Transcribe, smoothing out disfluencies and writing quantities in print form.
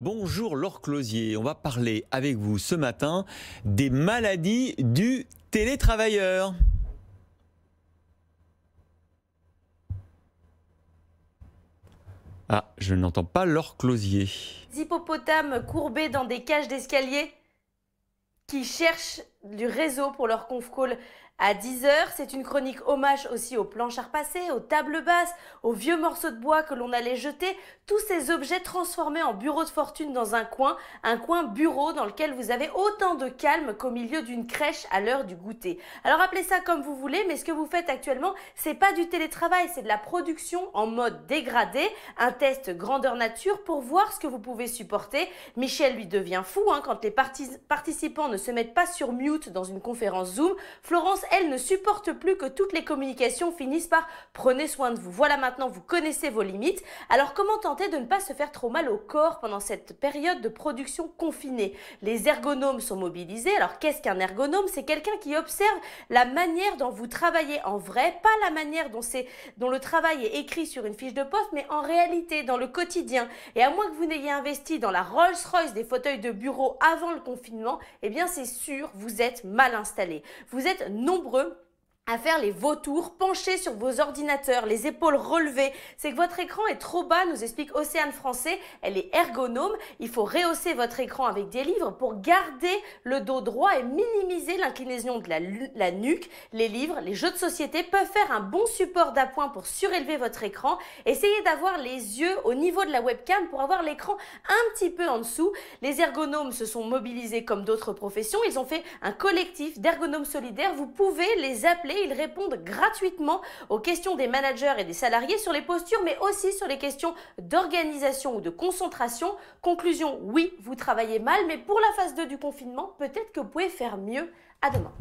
Bonjour Laure Closier, on va parler avec vous ce matin des maladies du télétravailleur. Ah, je n'entends pas Laure Closier. Des hippopotames courbés dans des cages d'escalier qui cherchent du réseau pour leur conf call à 10 heures. C'est une chronique hommage aussi aux planches à repasser, aux tables basses, aux vieux morceaux de bois que l'on allait jeter, tous ces objets transformés en bureau de fortune dans un coin bureau dans lequel vous avez autant de calme qu'au milieu d'une crèche à l'heure du goûter. Alors appelez ça comme vous voulez, mais ce que vous faites actuellement, c'est pas du télétravail, c'est de la production en mode dégradé, un test grandeur nature pour voir ce que vous pouvez supporter. Michel lui devient fou quand les participants ne se mettent pas sur mute dans une conférence Zoom. Florence, elle, ne supporte plus que toutes les communications finissent par « prenez soin de vous ». Voilà, maintenant vous connaissez vos limites. Alors comment tenter de ne pas se faire trop mal au corps pendant cette période de production confinée? Les ergonomes sont mobilisés. Alors qu'est-ce qu'un ergonome? C'est quelqu'un qui observe la manière dont vous travaillez en vrai, pas la manière dont le travail est écrit sur une fiche de poste, mais en réalité, dans le quotidien. Et à moins que vous n'ayez investi dans la Rolls-Royce des fauteuils de bureau avant le confinement, eh bien c'est sûr, vous êtes mal installé. Vous êtes nombreux à faire les vautours, penchés sur vos ordinateurs, les épaules relevées. C'est que votre écran est trop bas, nous explique Océane Français. Elle est ergonome. Il faut rehausser votre écran avec des livres pour garder le dos droit et minimiser l'inclinaison de la nuque. Les livres, les jeux de société peuvent faire un bon support d'appoint pour surélever votre écran. Essayez d'avoir les yeux au niveau de la webcam pour avoir l'écran un petit peu en dessous. Les ergonomes se sont mobilisés comme d'autres professions. Ils ont fait un collectif d'ergonomes solidaires. Vous pouvez les appeler. Ils répondent gratuitement aux questions des managers et des salariés sur les postures, mais aussi sur les questions d'organisation ou de concentration. Conclusion, oui, vous travaillez mal, mais pour la phase 2 du confinement, peut-être que vous pouvez faire mieux. À demain.